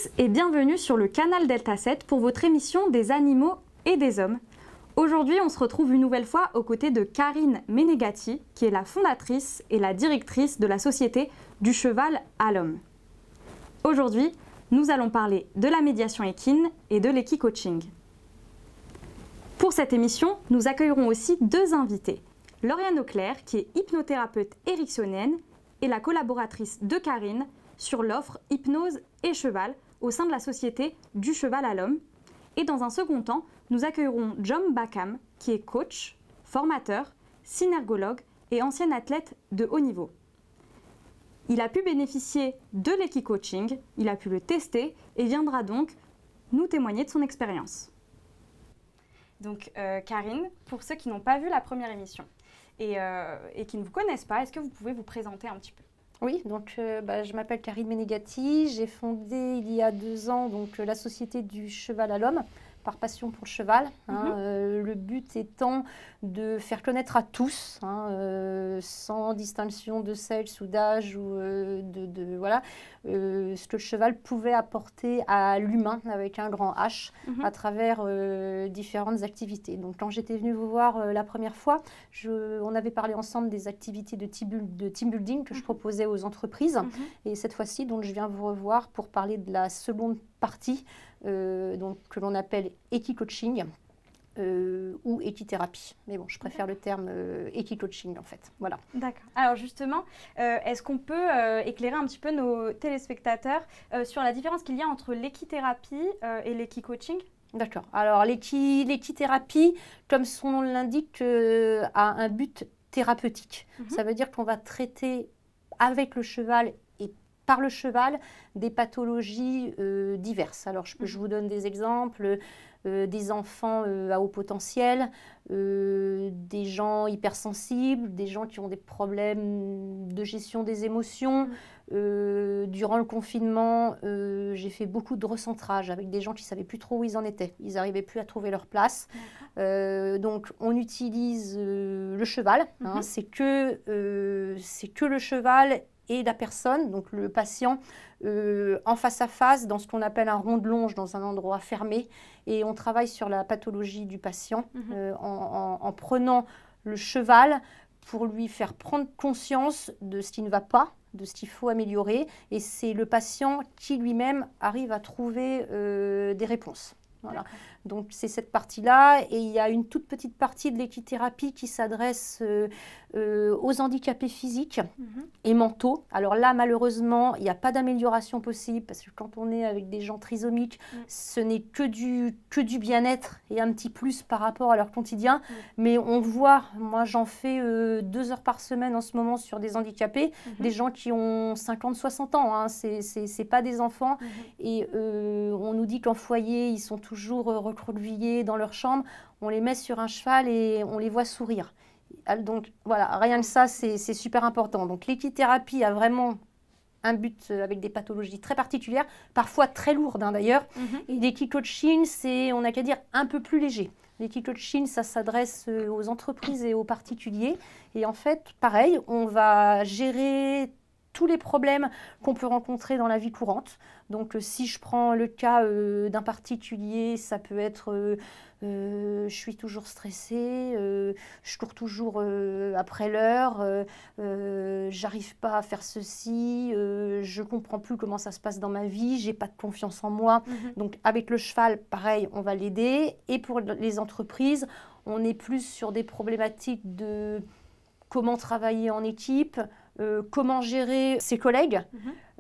tous et bienvenue sur le canal Delta 7 pour votre émission des animaux et des hommes. Aujourd'hui, on se retrouve une nouvelle fois aux côtés de Karine Menegatti, qui est la fondatrice et la directrice de la société Du Cheval à l'Homme. Aujourd'hui, nous allons parler de la médiation équine et de l'équicoaching. Pour cette émission, nous accueillerons aussi deux invités. Lauriane Auclair, qui est hypnothérapeute ericksonienne, et la collaboratrice de Karine sur l'offre Hypnose et Cheval au sein de la société Du Cheval à l'Homme. Et dans un second temps, nous accueillerons John Backham, qui est coach, formateur, synergologue et ancien athlète de haut niveau. Il a pu bénéficier de l'équicoaching, il a pu le tester et viendra donc nous témoigner de son expérience. Donc Karine, pour ceux qui n'ont pas vu la première émission et qui ne vous connaissent pas, est-ce que vous pouvez vous présenter un petit peu ? Oui, donc je m'appelle Karine Menegatti, j'ai fondé il y a 2 ans la société Du Cheval à l'Homme, par passion pour le cheval. Le but étant de faire connaître à tous, sans distinction de sexe ou d'âge, ou ce que le cheval pouvait apporter à l'humain avec un grand H à travers différentes activités. Donc quand j'étais venue vous voir la première fois, on avait parlé ensemble des activités de team building que je proposais aux entreprises. Et cette fois-ci, donc, je viens vous revoir pour parler de la seconde partie que l'on appelle équicoaching ou équithérapie. Mais bon, je préfère le terme équicoaching en fait. Voilà. D'accord. Alors justement, est-ce qu'on peut éclairer un petit peu nos téléspectateurs sur la différence qu'il y a entre l'équithérapie et l'équicoaching ? D'accord. Alors l'équithérapie, comme son nom l'indique, a un but thérapeutique. Ça veut dire qu'on va traiter avec le cheval par le cheval des pathologies diverses. Alors, je vous donne des exemples, des enfants à haut potentiel, des gens hypersensibles, des gens qui ont des problèmes de gestion des émotions. Durant le confinement, j'ai fait beaucoup de recentrage avec des gens qui ne savaient plus trop où ils en étaient. Ils n'arrivaient plus à trouver leur place. Donc, on utilise le cheval. C'est que le cheval et la personne, donc le patient, en face à face, dans ce qu'on appelle un rond de longe, dans un endroit fermé. Et on travaille sur la pathologie du patient en prenant le cheval pour lui faire prendre conscience de ce qui ne va pas, de ce qu'il faut améliorer. Et c'est le patient qui lui-même arrive à trouver des réponses. Voilà. Donc c'est cette partie-là, et il y a une toute petite partie de l'équithérapie qui s'adresse aux handicapés physiques et mentaux. Alors là, malheureusement, il n'y a pas d'amélioration possible, parce que quand on est avec des gens trisomiques, ce n'est que du bien-être et un petit plus par rapport à leur quotidien. Mais on voit, moi j'en fais 2 heures par semaine en ce moment sur des handicapés, des gens qui ont 50-60 ans, c'est pas des enfants, et on nous dit qu'en foyer, ils sont toujours recroquevillés dans leur chambre, on les met sur un cheval et on les voit sourire. Donc voilà, rien que ça, c'est super important. Donc l'équithérapie a vraiment un but avec des pathologies très particulières, parfois très lourdes d'ailleurs. Et l'équicoaching, c'est, on n'a qu'à dire, un peu plus léger. L'équicoaching, ça s'adresse aux entreprises et aux particuliers. Et en fait, pareil, on va gérer tous les problèmes qu'on peut rencontrer dans la vie courante. Donc si je prends le cas d'un particulier, ça peut être je suis toujours stressée, je cours toujours après l'heure, j'arrive pas à faire ceci, je comprends plus comment ça se passe dans ma vie, j'ai pas de confiance en moi. Donc avec le cheval, pareil, on va l'aider. Et pour les entreprises, on est plus sur des problématiques de comment travailler en équipe, comment gérer ses collègues.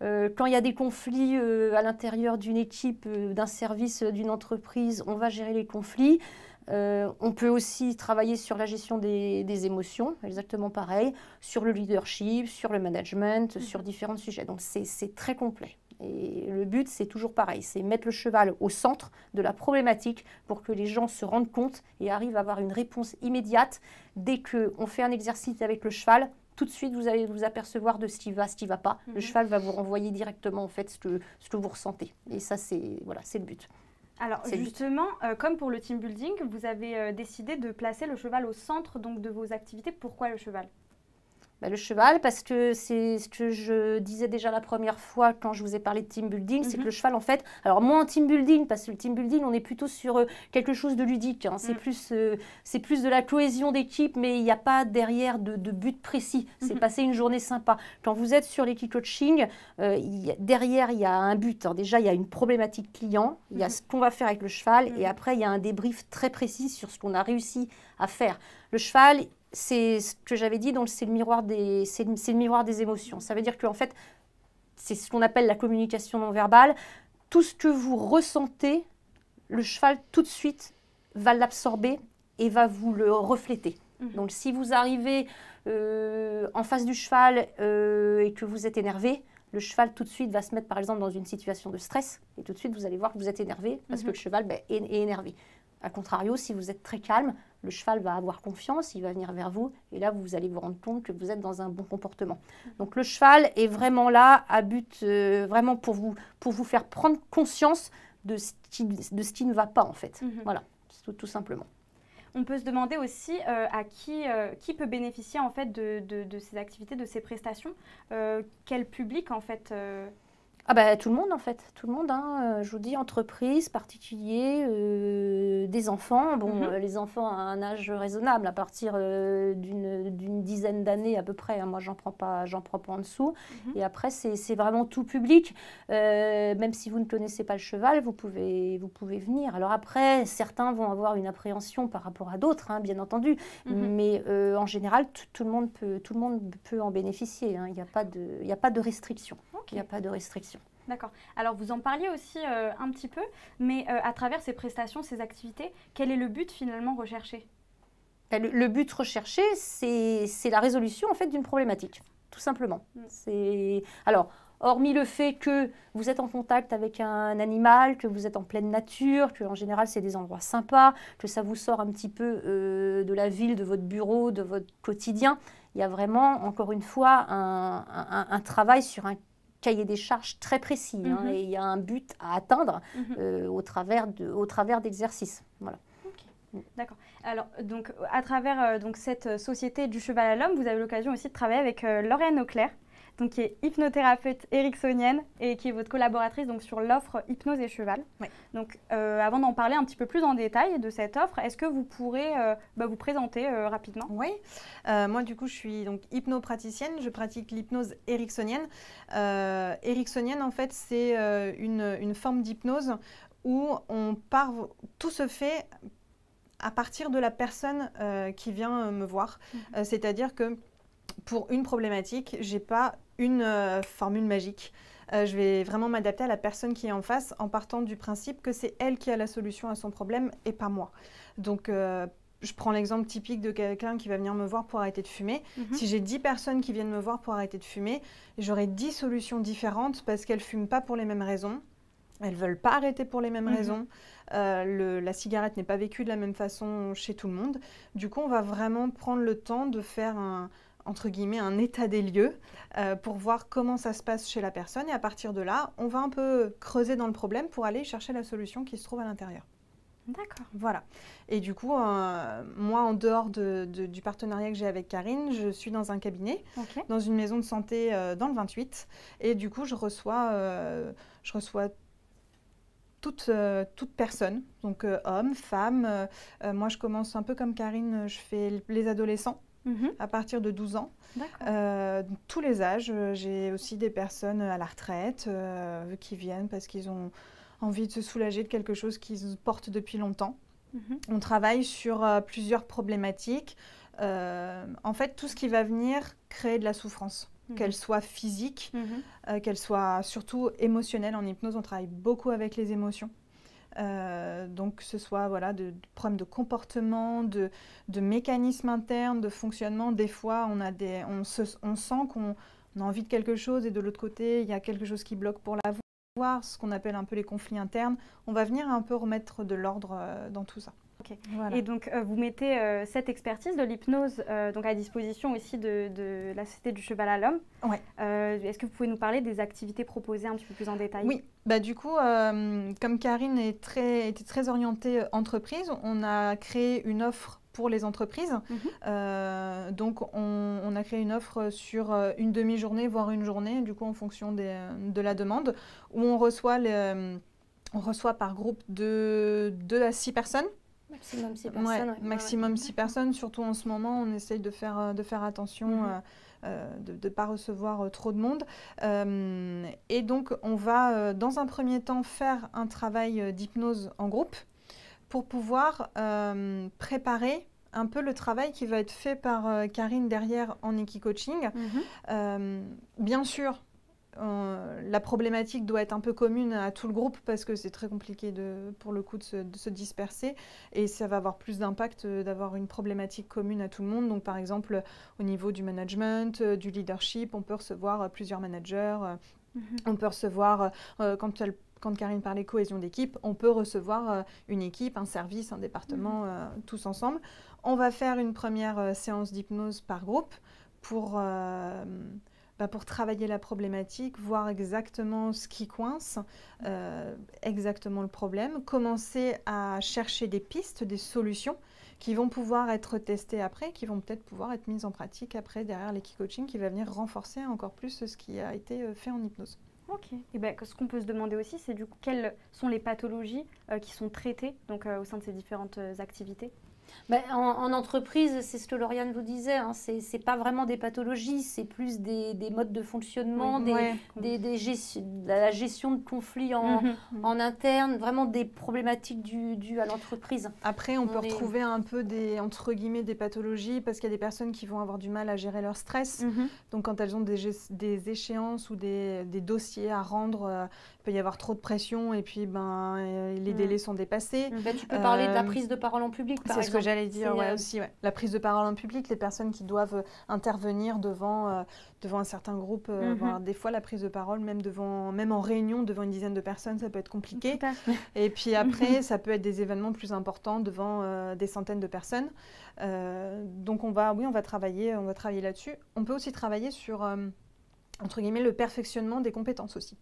Quand il y a des conflits à l'intérieur d'une équipe, d'un service, d'une entreprise, on va gérer les conflits. On peut aussi travailler sur la gestion des émotions, exactement pareil, sur le leadership, sur le management, sur différents sujets. Donc c'est très complet. Et le but, c'est toujours pareil, c'est mettre le cheval au centre de la problématique pour que les gens se rendent compte et arrivent à avoir une réponse immédiate. Dès qu'on fait un exercice avec le cheval, tout de suite, vous allez vous apercevoir de ce qui va, ce qui ne va pas. Le cheval va vous renvoyer directement en fait, ce que vous ressentez. Et ça, c'est le but. Alors justement, comme pour le team building, vous avez décidé de placer le cheval au centre donc, de vos activités. Pourquoi le cheval ? Le cheval, parce que c'est ce que je disais déjà la première fois quand je vous ai parlé de team building, c'est que le cheval, en fait, alors moins en team building, parce que le team building, on est plutôt sur quelque chose de ludique, hein. C'est plus de la cohésion d'équipe, mais il n'y a pas derrière de but précis. C'est passer une journée sympa. Quand vous êtes sur l'équicoaching, derrière, il y a un but, hein. Déjà, il y a une problématique client, il y a ce qu'on va faire avec le cheval, et après, il y a un débrief très précis sur ce qu'on a réussi à faire. Le cheval, c'est ce que j'avais dit, donc c'est le miroir des émotions. Ça veut dire qu'en fait, c'est ce qu'on appelle la communication non verbale. Tout ce que vous ressentez, le cheval tout de suite va l'absorber et va vous le refléter. Donc si vous arrivez en face du cheval et que vous êtes énervé, le cheval tout de suite va se mettre par exemple dans une situation de stress et tout de suite vous allez voir que vous êtes énervé parce que le cheval est énervé. A contrario, si vous êtes très calme, le cheval va avoir confiance, il va venir vers vous et là, vous allez vous rendre compte que vous êtes dans un bon comportement. Donc, le cheval est vraiment là à but, vraiment pour vous faire prendre conscience de ce qui ne va pas en fait. Voilà, tout simplement. On peut se demander aussi à qui peut bénéficier en fait de ces activités, de ces prestations. Quel public en fait Tout le monde en fait, tout le monde, hein. Je vous dis entreprises, particuliers, des enfants. Bon, les enfants à un âge raisonnable, à partir d'une dizaine d'années à peu près, hein. Moi, j'en prends pas en dessous. Et après, c'est vraiment tout public. Même si vous ne connaissez pas le cheval, vous pouvez venir. Alors après, certains vont avoir une appréhension par rapport à d'autres, hein, bien entendu. Mais en général, tout le monde peut en bénéficier, hein. Il n'y a pas de restriction. Il n'y a pas de restriction. D'accord. Alors, vous en parliez aussi un petit peu, mais à travers ces prestations, ces activités, quel est le but finalement recherché ? Le but recherché, c'est la résolution en fait d'une problématique, tout simplement. Alors, hormis le fait que vous êtes en contact avec un animal, que vous êtes en pleine nature, que en général c'est des endroits sympas, que ça vous sort un petit peu de la ville, de votre bureau, de votre quotidien, il y a vraiment, encore une fois, un travail sur un cahier des charges très précis, hein, et il y a un but à atteindre au travers d'exercices. Voilà. D'accord. Alors, donc, à travers cette société du cheval à l'homme, vous avez l'occasion aussi de travailler avec Lauriane Auclair, donc, qui est hypnothérapeute ericksonienne et qui est votre collaboratrice donc, sur l'offre Hypnose et Cheval. Oui. Donc, avant d'en parler un petit peu plus en détail de cette offre, est-ce que vous pourrez vous présenter rapidement ? Oui. Moi, du coup, je suis donc hypnopraticienne. Je pratique l'hypnose ericksonienne. Ericksonienne, en fait, c'est une forme d'hypnose où tout se fait à partir de la personne qui vient me voir. C'est-à-dire que pour une problématique, je n'ai pas une formule magique. Je vais vraiment m'adapter à la personne qui est en face en partant du principe que c'est elle qui a la solution à son problème et pas moi. Donc, je prends l'exemple typique de quelqu'un qui va venir me voir pour arrêter de fumer. Si j'ai 10 personnes qui viennent me voir pour arrêter de fumer, j'aurai 10 solutions différentes parce qu'elles ne fument pas pour les mêmes raisons. Elles ne veulent pas arrêter pour les mêmes raisons. La cigarette n'est pas vécue de la même façon chez tout le monde. Du coup, on va vraiment prendre le temps de faire entre guillemets, un état des lieux pour voir comment ça se passe chez la personne. Et à partir de là, on va un peu creuser dans le problème pour aller chercher la solution qui se trouve à l'intérieur. D'accord. Voilà. Et du coup, moi, en dehors du partenariat que j'ai avec Karine, je suis dans un cabinet, dans une maison de santé dans le 28. Et du coup, je reçois toute personne, donc hommes, femmes. Moi, je commence un peu comme Karine, je fais les adolescents. À partir de 12 ans, tous les âges. J'ai aussi des personnes à la retraite qui viennent parce qu'ils ont envie de se soulager de quelque chose qu'ils portent depuis longtemps. On travaille sur plusieurs problématiques. En fait, tout ce qui va venir créer de la souffrance, qu'elle soit physique, qu'elle soit surtout émotionnelle. En hypnose, on travaille beaucoup avec les émotions. Donc que ce soit de problèmes de comportement, de mécanismes internes, de fonctionnement. Des fois, on sent qu'on a envie de quelque chose et de l'autre côté, il y a quelque chose qui bloque pour l'avoir, ce qu'on appelle un peu les conflits internes. On va venir un peu remettre de l'ordre dans tout ça. Voilà. Et donc, vous mettez cette expertise de l'hypnose donc à disposition aussi de la Société du Cheval à l'Homme. Est-ce que vous pouvez nous parler des activités proposées un petit peu plus en détail ? Oui, du coup, comme Karine était très orientée entreprise, on a créé une offre pour les entreprises. Donc, on a créé une offre sur une demi-journée, voire une journée, du coup, en fonction de la demande, où on reçoit par groupe de 2 à 6 personnes. Maximum 6 personnes. Maximum 6 personnes. Surtout en ce moment, on essaye de faire attention de ne pas recevoir trop de monde. Et donc, on va, dans un premier temps, faire un travail d'hypnose en groupe pour pouvoir préparer un peu le travail qui va être fait par Karine derrière en Equi-Coaching. Bien sûr, la problématique doit être un peu commune à tout le groupe parce que c'est très compliqué pour le coup de se disperser et ça va avoir plus d'impact d'avoir une problématique commune à tout le monde. Donc par exemple au niveau du management, du leadership, on peut recevoir plusieurs managers, on peut recevoir quand Karine parlait cohésion d'équipe, on peut recevoir une équipe, un service, un département, tous ensemble. On va faire une première séance d'hypnose par groupe pour travailler la problématique, voir exactement ce qui coince, exactement le problème, commencer à chercher des pistes, des solutions qui vont pouvoir être testées après, qui vont peut-être pouvoir être mises en pratique après derrière l'Equi-Coaching qui va venir renforcer encore plus ce qui a été fait en hypnose. Ok. Et ben, ce qu'on peut se demander aussi, c'est du coup quelles sont les pathologies qui sont traitées donc, au sein de ces différentes activités? En entreprise, c'est ce que Lauriane vous disait, hein, c'est pas vraiment des pathologies, c'est plus des modes de fonctionnement, la gestion de conflits en interne, vraiment des problématiques dues à l'entreprise. Après, on peut retrouver un peu entre guillemets des pathologies parce qu'il y a des personnes qui vont avoir du mal à gérer leur stress. Donc quand elles ont des échéances ou des dossiers à rendre, il peut y avoir trop de pression et puis les délais sont dépassés. Tu peux parler de la prise de parole en public, par exemple. C'est ce que j'allais dire, aussi. La prise de parole en public, les personnes qui doivent intervenir devant un certain groupe. Voilà, des fois, la prise de parole, même en réunion, devant une dizaine de personnes, ça peut être compliqué. Et puis après, ça peut être des événements plus importants devant des centaines de personnes. Donc, on va travailler là-dessus. On peut aussi travailler sur, entre guillemets, le perfectionnement des compétences aussi.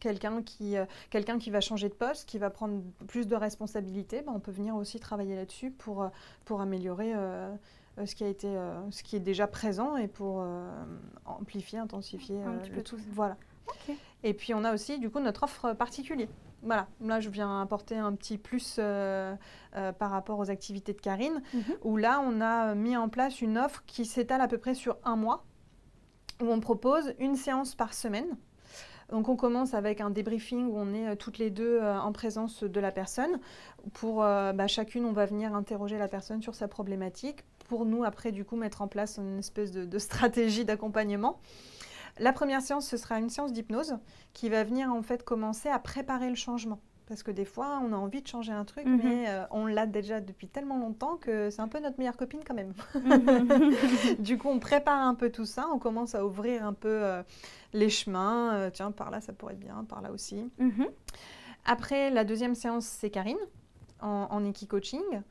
Quelqu'un qui va changer de poste, qui va prendre plus de responsabilités, on peut venir aussi travailler là-dessus pour améliorer ce qui est déjà présent et pour amplifier, intensifier le tout. Voilà. Okay. Et puis on a aussi du coup notre offre particulier. Voilà, là je viens apporter un petit plus par rapport aux activités de Karine, où là on a mis en place une offre qui s'étale à peu près sur 1 mois, où on propose une séance par semaine. Donc on commence avec un débriefing où on est toutes les deux en présence de la personne. Pour chacune, on va venir interroger la personne sur sa problématique. Pour nous, après, du coup, mettre en place une espèce de stratégie d'accompagnement. La première séance, ce sera une séance d'hypnose qui va venir en fait commencer à préparer le changement. Parce que des fois, on a envie de changer un truc, mais on l'a déjà depuis tellement longtemps que c'est un peu notre meilleure copine quand même. Du coup, on prépare un peu tout ça, on commence à ouvrir un peu les chemins. Tiens, par là, ça pourrait être bien, par là aussi. Après, la deuxième séance, c'est Karine, en Equi-Coaching.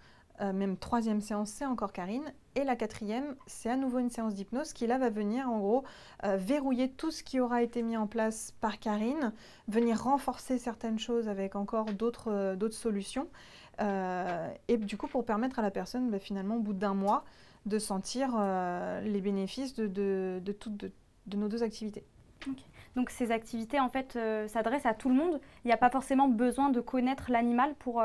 Même troisième séance, c'est encore Karine. Et la quatrième, c'est à nouveau une séance d'hypnose qui, là, va venir, en gros, verrouiller tout ce qui aura été mis en place par Karine, venir renforcer certaines choses avec encore d'autres solutions. Et du coup, pour permettre à la personne, finalement, au bout d'1 mois, de sentir les bénéfices de nos 2 activités. Okay. Donc, ces activités, en fait, s'adressent à tout le monde. Il n'y a pas forcément besoin de connaître l'animal pour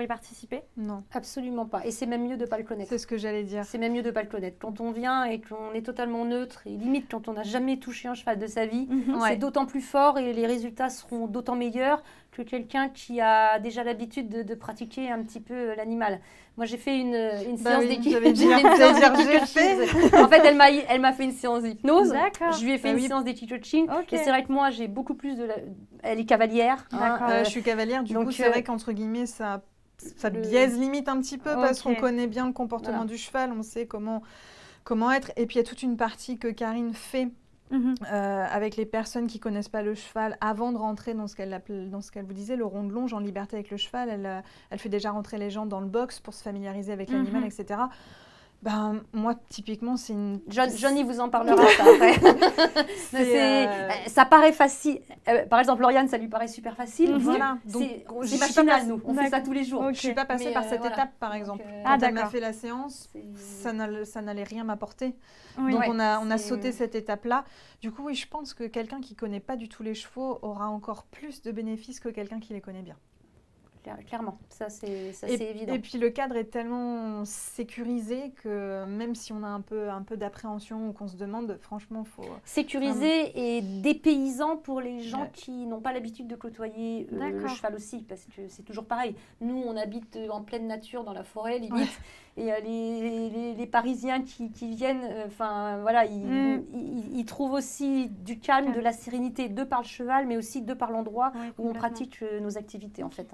y participer? Non. Absolument pas. Et c'est même mieux de ne pas le connaître. C'est ce que j'allais dire. C'est même mieux de ne pas le connaître. Quand on vient et qu'on est totalement neutre, et limite quand on n'a jamais touché un cheval de sa vie, c'est d'autant plus fort et les résultats seront d'autant meilleurs que quelqu'un qui a déjà l'habitude de pratiquer un petit peu l'animal. Moi, j'ai fait une séance d'équipe. En fait, elle m'a fait une séance d'hypnose. Je lui ai fait une séance d'équi-coaching. Et c'est vrai que moi, j'ai beaucoup plus Elle est cavalière. Je suis cavalière. Du coup, c'est vrai qu'entre guillemets, ça biaise limite un petit peu parce qu'on connaît bien le comportement du cheval, on sait comment être. Et puis, il y a toute une partie que Karine fait avec les personnes qui ne connaissent pas le cheval avant de rentrer dans ce qu'elle vous disait, le rond de longe en liberté avec le cheval. Elle fait déjà rentrer les gens dans le box pour se familiariser avec l'animal, etc. Ben, moi, typiquement, c'est une... Johnny vous en parlera ça après. Ça paraît facile. Par exemple, Lauriane, ça lui paraît super facile. Voilà. C'est machinal, nous. On fait ça tous les jours. Je ne suis pas passée par cette étape, par exemple. Quand elle m'a fait la séance, ça n'allait rien m'apporter. Donc, on a sauté cette étape-là. Du coup, oui, je pense que quelqu'un qui ne connaît pas du tout les chevaux aura encore plus de bénéfices que quelqu'un qui les connaît bien. Clairement, ça c'est évident. Et puis le cadre est tellement sécurisé que même si on a un peu d'appréhension ou qu'on se demande, franchement, faut... Sécurisé et dépaysant pour les gens qui n'ont pas l'habitude de côtoyer le cheval aussi, parce que c'est toujours pareil. Nous, on habite en pleine nature, dans la forêt, limite, et les Parisiens qui viennent, voilà, ils trouvent aussi du calme, de la sérénité, de par le cheval, mais aussi de par l'endroit où on pratique nos activités, en fait.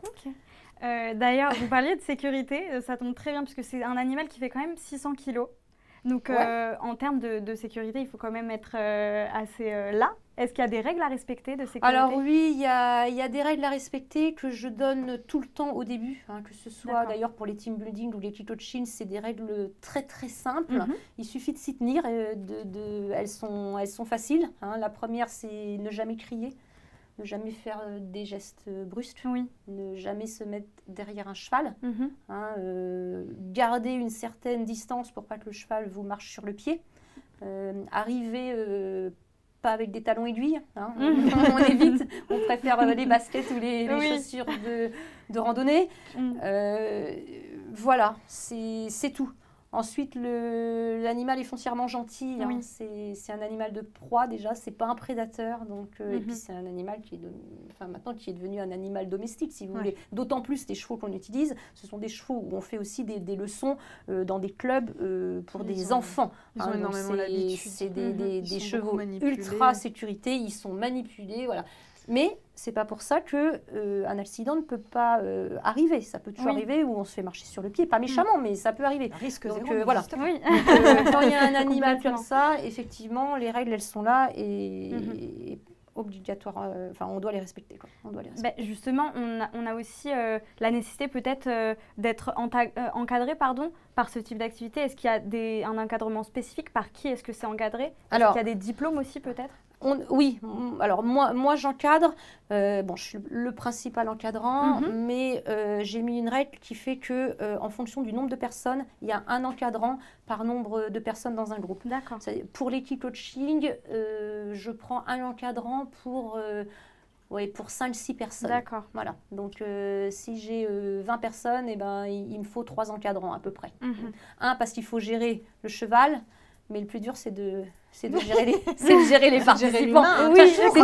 Ok. D'ailleurs, vous parliez de sécurité, ça tombe très bien parce que c'est un animal qui fait quand même 600 kilos. Donc, en termes de sécurité, il faut quand même être assez là. Est-ce qu'il y a des règles à respecter de sécurité? Alors oui, il y a des règles à respecter que je donne tout le temps au début, que ce soit d'ailleurs pour les team building ou les Kikochin, c'est des règles très très simples. Il suffit de s'y tenir, elles sont faciles. La première, c'est ne jamais crier. Ne jamais faire des gestes brusques, ne jamais se mettre derrière un cheval, garder une certaine distance pour pas que le cheval vous marche sur le pied, arriver pas avec des talons aiguilles, on évite, on préfère les baskets ou les chaussures de randonnée. Voilà, c'est tout. Ensuite, l'animal est foncièrement gentil. C'est un animal de proie déjà. C'est pas un prédateur. Donc, et puis c'est un animal qui est maintenant qui est devenu un animal domestique, si vous voulez. D'autant plus les chevaux qu'on utilise, ce sont des chevaux où on fait aussi des leçons dans des clubs pour des enfants. Ils ont énormément l'habitude. C'est des chevaux ultra sécurité. Ils sont manipulés, voilà. Mais c'est pas pour ça qu'un accident ne peut pas arriver. Ça peut toujours arriver où on se fait marcher sur le pied, pas méchamment, mais ça peut arriver. Risque donc, zéro, voilà. quand il y a un animal comme ça, effectivement, les règles, elles sont là et obligatoire. On doit les respecter. On doit les respecter. Justement, on a aussi la nécessité peut-être d'être encadré par ce type d'activité. Est-ce qu'il y a un encadrement spécifique? Par qui est-ce que c'est encadré? Est-ce qu'il y a des diplômes aussi peut-être? Oui, alors moi j'encadre, je suis le principal encadrant, mais j'ai mis une règle qui fait que en fonction du nombre de personnes, il y a un encadrant par nombre de personnes dans un groupe. D'accord. Pour l'équipe coaching, je prends un encadrant pour 5-6 personnes. D'accord. Voilà. Donc, si j'ai 20 personnes, il me faut 3 encadrants à peu près. Un, parce qu'il faut gérer le cheval, mais le plus dur, c'est de gérer les participants. C'est de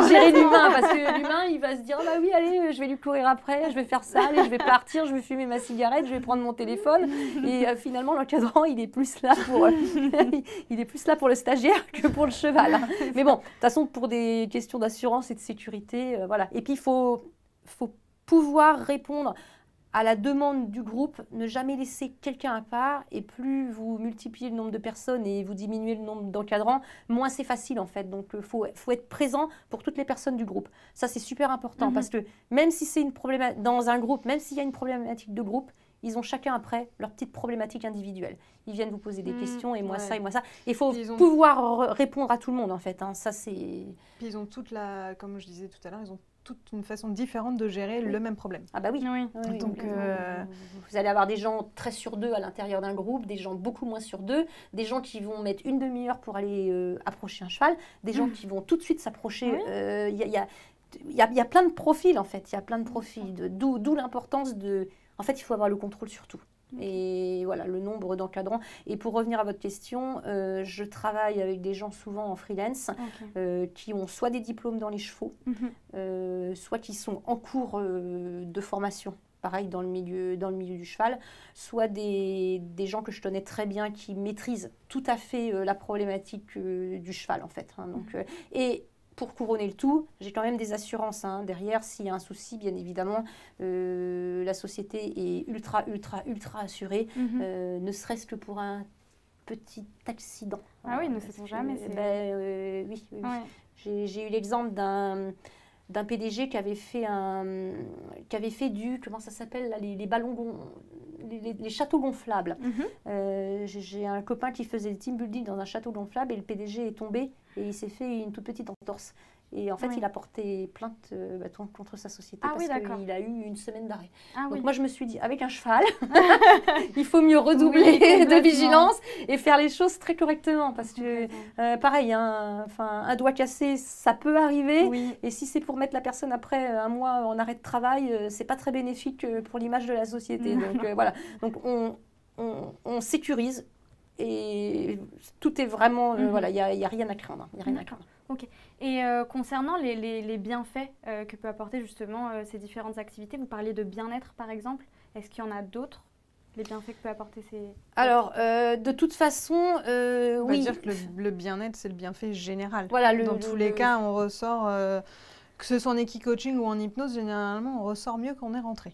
gérer l'humain, parce que l'humain, il va se dire, bah oui, allez, je vais lui courir après, je vais faire ça, allez, je vais partir, je vais fumer ma cigarette, je vais prendre mon téléphone. Et finalement, l'encadrant, il est plus là pour le stagiaire que pour le cheval. Mais bon, de toute façon, pour des questions d'assurance et de sécurité, voilà. Et puis, il faut pouvoir répondre à la demande du groupe, ne jamais laisser quelqu'un à part, et plus vous multipliez le nombre de personnes et vous diminuez le nombre d'encadrants, moins c'est facile en fait. Donc il faut être présent pour toutes les personnes du groupe. Ça c'est super important parce que même si c'est une problématique dans un groupe, même s'il y a une problématique de groupe, ils ont chacun après leur petite problématique individuelle. Ils viennent vous poser des questions et moi ça et moi ça. Il faut pouvoir répondre à tout le monde en fait. Ça c'est. Puis ils ont comme je disais tout à l'heure, ils ont toute une façon différente de gérer le même problème. Ah bah oui. Donc, vous allez avoir des gens très sur deux à l'intérieur d'un groupe, des gens beaucoup moins sur deux, des gens qui vont mettre une demi-heure pour aller approcher un cheval, des gens qui vont tout de suite s'approcher. Il y a plein de profils en fait, il y a plein de profils. D'où l'importance de... En fait, il faut avoir le contrôle sur tout. Et voilà, le nombre d'encadrants. Et pour revenir à votre question, je travaille avec des gens souvent en freelance qui ont soit des diplômes dans les chevaux, soit qui sont en cours de formation, pareil dans le milieu du cheval, soit des gens que je connais très bien qui maîtrisent tout à fait la problématique du cheval en fait. Et pour couronner le tout, j'ai quand même des assurances derrière. S'il y a un souci, bien évidemment, la société est ultra assurée, ne serait-ce que pour un petit accident. Ah oui, nous ne sait jamais. Oui. J'ai eu l'exemple d'un PDG qui avait fait du, comment ça s'appelle, les ballons, les châteaux gonflables. J'ai un copain qui faisait des team building dans un château gonflable et le PDG est tombé et il s'est fait une toute petite entorse. Et en fait, il a porté plainte contre sa société parce qu'il a eu une semaine d'arrêt. Donc moi, je me suis dit, avec un cheval, il faut mieux redoubler de vigilance et faire les choses très correctement. Parce que, pareil, un doigt cassé, ça peut arriver. Et si c'est pour mettre la personne après un mois en arrêt de travail, c'est pas très bénéfique pour l'image de la société. Donc voilà. Donc on sécurise et tout est vraiment... voilà, il n'y a rien à craindre. Il y a rien à craindre. Ok. Et concernant les bienfaits que peut apporter justement ces différentes activités, vous parliez de bien-être par exemple. Est-ce qu'il y en a d'autres, les bienfaits que peut apporter ces... Alors, de toute façon, on va dire que le bien-être, c'est le bienfait général. Voilà, dans tous les cas, on ressort, que ce soit en équi-coaching ou en hypnose, généralement, on ressort mieux qu'on est rentré.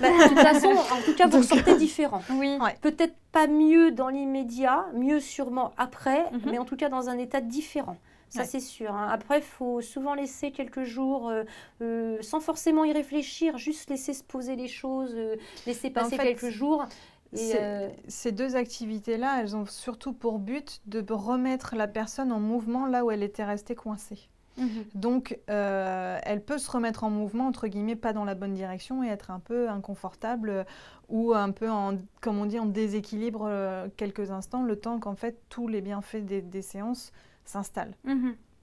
De toute façon, en tout cas, vous sortez différent. Oui. Ouais. Peut-être pas mieux dans l'immédiat, mieux sûrement après, mais en tout cas dans un état différent. Ça, c'est sûr. Hein. Après, il faut souvent laisser quelques jours, sans forcément y réfléchir, juste laisser se poser les choses, laisser passer quelques jours. Et ces deux activités-là, elles ont surtout pour but de remettre la personne en mouvement là où elle était restée coincée. Donc, elle peut se remettre en mouvement, entre guillemets, pas dans la bonne direction et être un peu inconfortable ou un peu, comme on dit, en déséquilibre quelques instants, le temps qu'en fait, tous les bienfaits des séances s'installent.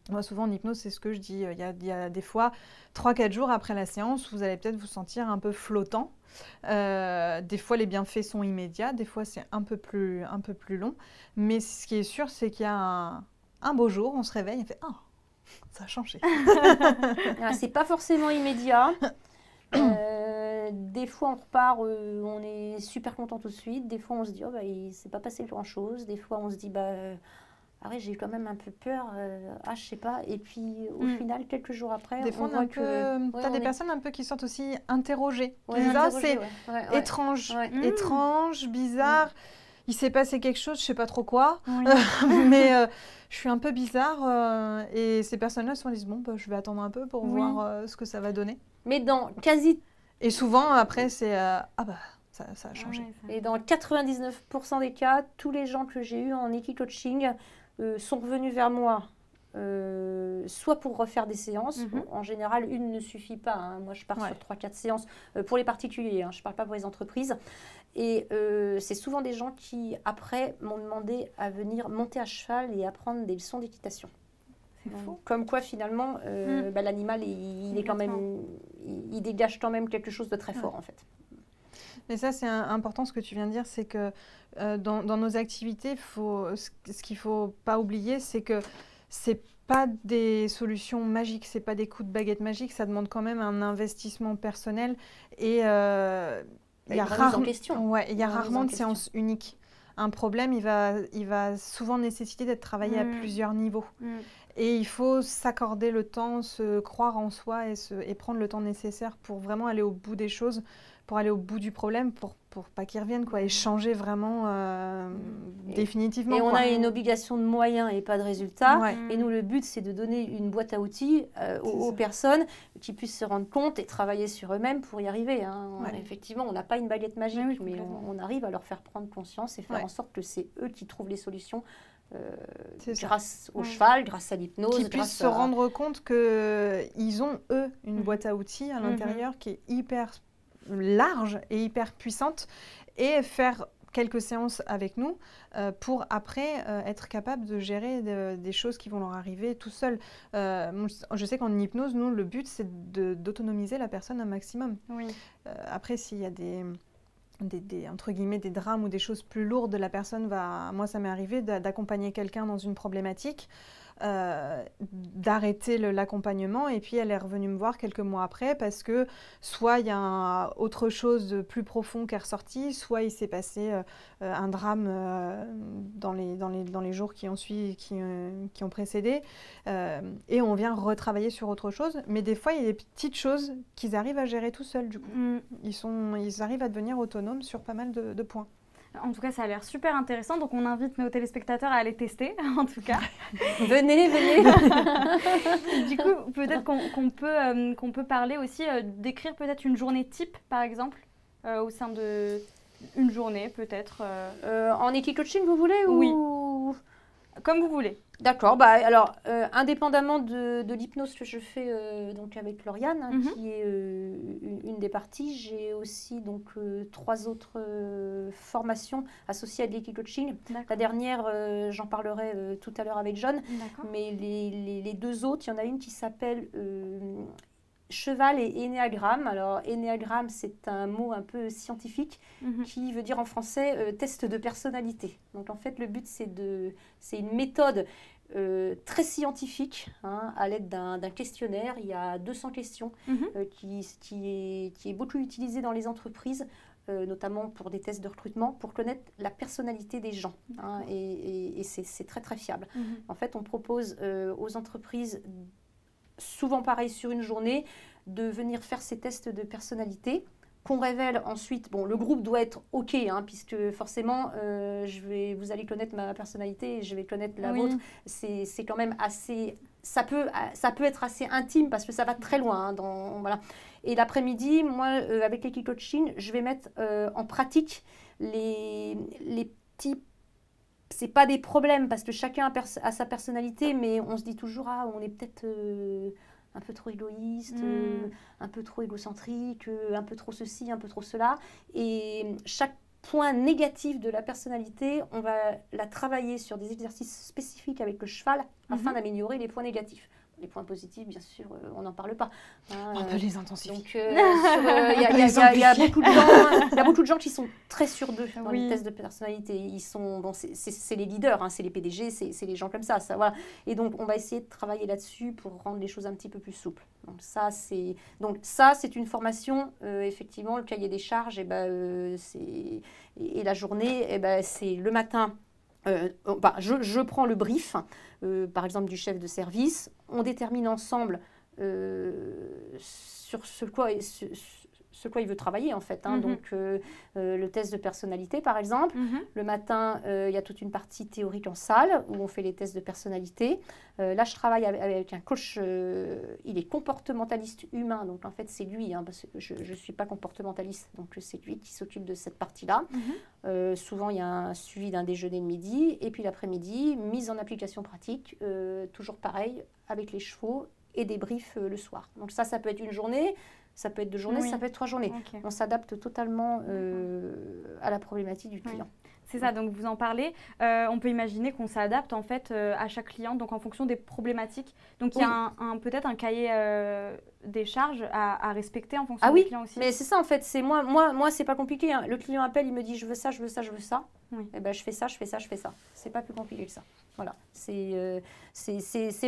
Moi, souvent, en hypnose, c'est ce que je dis. Il y a des fois, 3-4 jours après la séance, vous allez peut-être vous sentir un peu flottant. Des fois, les bienfaits sont immédiats. Des fois, c'est un peu plus long. Mais ce qui est sûr, c'est qu'il y a un beau jour, on se réveille et on fait « Ah, ça a changé !» C'est pas forcément immédiat. Des fois, on repart, on est super content tout de suite. Des fois, on se dit « Oh, il ne s'est pas passé grand-chose. » Des fois, on se dit « Ah oui, j'ai eu quand même un peu peur, je sais pas. » Et puis, au final, quelques jours après, des fois, on voit que... Tu as des personnes un peu qui sortent aussi interrogées. Ouais, c'est étrange, étrange, bizarre. Il s'est passé quelque chose, je sais pas trop quoi. Mais je suis un peu bizarre. Et ces personnes-là se disent, bon, je vais attendre un peu pour voir ce que ça va donner. Mais dans quasi... Et souvent, après, c'est... ça a changé. Et dans 99% des cas, tous les gens que j'ai eus en équi-coaching sont revenus vers moi, soit pour refaire des séances. En général, une ne suffit pas. Hein. Moi, je pars sur 3-4 séances pour les particuliers. Hein. Je ne parle pas pour les entreprises. Et c'est souvent des gens qui, après, m'ont demandé à venir monter à cheval et apprendre des leçons d'équitation. C'est fou. Comme quoi, finalement, l'animal, il est quand même, il dégage quand même quelque chose de très fort, en fait. Mais ça, c'est important ce que tu viens de dire, c'est que dans nos activités, ce qu'il ne faut pas oublier, c'est que ce n'est pas des solutions magiques, ce n'est pas des coups de baguette magique, ça demande quand même un investissement personnel et il y a rarement de séance unique. Un problème, il va souvent nécessiter d'être travaillé à plusieurs niveaux. Et il faut s'accorder le temps, se croire en soi et prendre le temps nécessaire pour vraiment aller au bout des choses, pour aller au bout du problème, pour pas qu'il revienne, quoi, et changer vraiment définitivement. Et on a une obligation de moyens et pas de résultats. Et nous, le but, c'est de donner une boîte à outils aux personnes qui puissent se rendre compte et travailler sur eux-mêmes pour y arriver. Hein. Effectivement, on n'a pas une baguette magique, mais on arrive à leur faire prendre conscience et faire en sorte que c'est eux qui trouvent les solutions. Grâce au cheval, grâce à l'hypnose. Qu'ils puissent se rendre compte qu'ils ont, eux, une boîte à outils à l'intérieur qui est hyper large et hyper puissante et faire quelques séances avec nous pour après être capable de gérer des choses qui vont leur arriver tout seul. Je sais qu'en hypnose, nous, le but, c'est d'autonomiser la personne un maximum. Après, s'il y a entre guillemets, des drames ou des choses plus lourdes, la personne va... Moi, ça m'est arrivé d'accompagner quelqu'un dans une problématique, d'arrêter l'accompagnement et puis elle est revenue me voir quelques mois après parce que soit il y a autre chose de plus profond qui est ressorti, soit il s'est passé un drame dans les jours qui ont précédé et on vient retravailler sur autre chose. Mais des fois, il y a des petites choses qu'ils arrivent à gérer tout seuls du coup. Ils arrivent à devenir autonomes sur pas mal de points. En tout cas, ça a l'air super intéressant. Donc, on invite nos téléspectateurs à aller tester, en tout cas. Venez. Du coup, peut-être qu'on peut parler aussi, d'écrire peut-être une journée type, par exemple, au sein de... Une journée, peut-être. En équi-coaching, vous voulez ou... Oui. Comme vous voulez. D'accord. Bah, alors, indépendamment de l'hypnose que je fais donc avec Lauriane, hein, qui est une des parties, j'ai aussi donc 3 autres formations associées à de l'équi-coaching. La dernière, j'en parlerai tout à l'heure avec John. Mais les 2 autres, il y en a une qui s'appelle cheval et énéagramme. Alors, énéagramme, c'est un mot un peu scientifique qui veut dire en français test de personnalité. Donc, en fait, le but, c'est une méthode très scientifique, hein, à l'aide d'un questionnaire. Il y a 200 questions qui est beaucoup utilisé dans les entreprises, notamment pour des tests de recrutement, pour connaître la personnalité des gens. Hein, et c'est très, très fiable. En fait, on propose aux entreprises, souvent pareil sur une journée, de venir faire ces tests de personnalité qu'on révèle ensuite. Bon, le groupe doit être OK, hein, puisque forcément, vous allez connaître ma personnalité et je vais connaître la vôtre. C'est quand même assez... Ça peut être assez intime parce que ça va très loin. Hein, voilà. Et l'après-midi, moi, avec l'équi-coaching, je vais mettre en pratique les petits... C'est pas des problèmes parce que chacun a sa personnalité, mais on se dit toujours, on est peut-être un peu trop égoïste, un peu trop égocentrique, un peu trop ceci, un peu trop cela. Et chaque point négatif de la personnalité, on va la travailler sur des exercices spécifiques avec le cheval afin d'améliorer les points négatifs. Les points positifs, bien sûr, on n'en parle pas. On peut les intensifier. Donc, il y a beaucoup de gens qui sont très sûrs d'eux dans les tests de personnalité. Ils sont, bon, c'est les leaders, hein, c'est les PDG, c'est les gens comme ça, voilà. Et donc, on va essayer de travailler là-dessus pour rendre les choses un petit peu plus souples. Donc, ça, c'est une formation, effectivement, le cahier des charges, et la journée, c'est le matin. Je prends le brief, par exemple du chef de service, on détermine ensemble sur ce quoi il veut travailler en fait. Hein. Donc le test de personnalité par exemple, le matin il y a toute une partie théorique en salle où on fait les tests de personnalité. Là je travaille avec un coach, il est comportementaliste humain, donc en fait c'est lui, hein, parce que je ne suis pas comportementaliste, donc c'est lui qui s'occupe de cette partie-là. Souvent il y a un suivi d'un déjeuner de midi et puis l'après-midi, mise en application pratique, toujours pareil avec les chevaux et des briefs le soir. Donc ça peut être une journée, ça peut être 2 journées, ça peut être 3 journées. On s'adapte totalement à la problématique du client. C'est ça, donc vous en parlez. On peut imaginer qu'on s'adapte en fait à chaque client, donc en fonction des problématiques. Donc il y a peut-être un cahier des charges à respecter en fonction du client aussi. Mais c'est ça en fait. C'est moi c'est pas compliqué. Hein. Le client appelle, il me dit je veux ça, je veux ça, je veux ça. Et ben je fais ça, je fais ça, je fais ça. C'est pas plus compliqué que ça. Voilà. C'est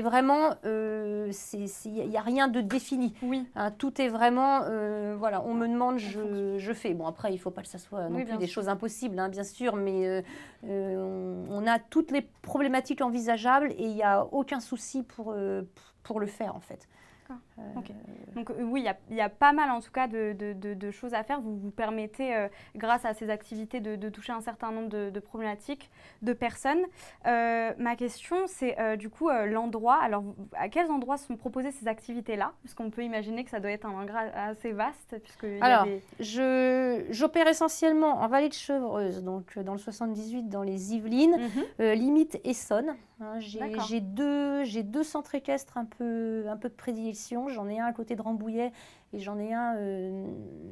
vraiment, il n'y a rien de défini. Hein, tout est vraiment, voilà, on me demande, je fais. Bon après, il faut pas que ça soit non plus des choses impossibles, hein, bien sûr, mais on a toutes les problématiques envisageables et il n'y a aucun souci pour le faire en fait. Donc oui, il y a pas mal en tout cas de choses à faire. Vous vous permettez, grâce à ces activités, de toucher un certain nombre de problématiques, de personnes. Ma question, c'est du coup l'endroit. Alors, à quels endroits sont proposées ces activités-là? Parce qu'on peut imaginer que ça doit être un endroit assez vaste. Alors, j'opère essentiellement en Vallée de Chevreuse, donc dans le 78, dans les Yvelines, limite Essonne. Hein, j'ai deux centres équestres un peu de prédilection. J'en ai un à côté de Rambouillet et j'en ai un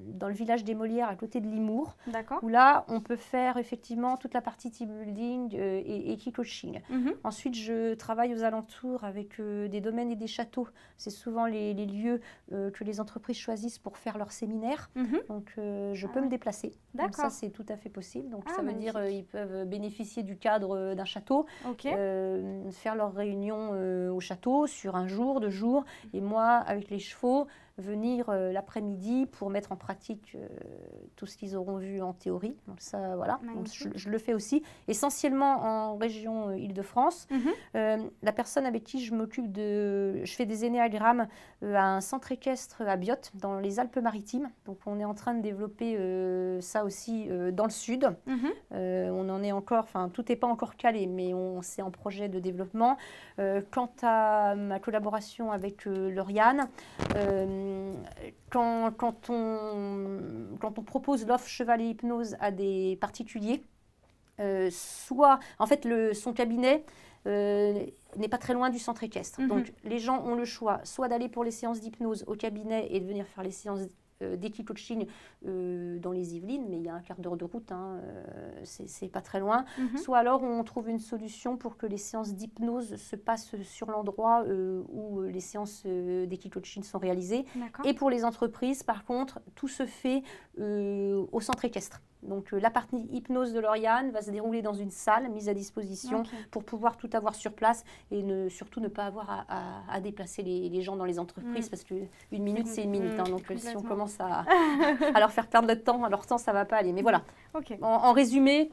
dans le village des Molières à côté de Limours. Où là, on peut faire effectivement toute la partie team building et equi-coaching. Ensuite, je travaille aux alentours avec des domaines et des châteaux. C'est souvent les lieux que les entreprises choisissent pour faire leurs séminaires. Donc, je peux me déplacer. Donc ça, c'est tout à fait possible. Donc, ça veut dire qu'ils peuvent bénéficier du cadre d'un château, faire leurs réunions au château sur 1 jour, 2 jours. Et moi, avec les chevaux, venir l'après-midi pour mettre en pratique tout ce qu'ils auront vu en théorie. Donc ça, voilà, donc je le fais aussi, essentiellement en région Île-de-France. La personne avec qui je m'occupe je fais des énéagrammes à un centre équestre à Biot, dans les Alpes-Maritimes. Donc on est en train de développer ça aussi dans le sud. On en est encore, enfin tout n'est pas encore calé, mais c'est en projet de développement. Quant à ma collaboration avec Lauriane, quand on propose l'offre cheval et hypnose à des particuliers, soit en fait son cabinet n'est pas très loin du centre équestre. Donc les gens ont le choix soit d'aller pour les séances d'hypnose au cabinet et de venir faire les séances d'équicoaching dans les Yvelines, mais il y a un quart d'heure de route, c'est pas très loin. Soit alors on trouve une solution pour que les séances d'hypnose se passent sur l'endroit où les séances d'équicoaching sont réalisées. Et pour les entreprises, par contre, tout se fait au centre équestre. Donc la partie hypnose de Lauriane va se dérouler dans une salle mise à disposition pour pouvoir tout avoir sur place et surtout ne pas avoir à déplacer les gens dans les entreprises parce qu'une minute c'est une minute. Donc si on commence à leur faire perdre le temps, leur temps ça va pas aller. Mais voilà, en résumé,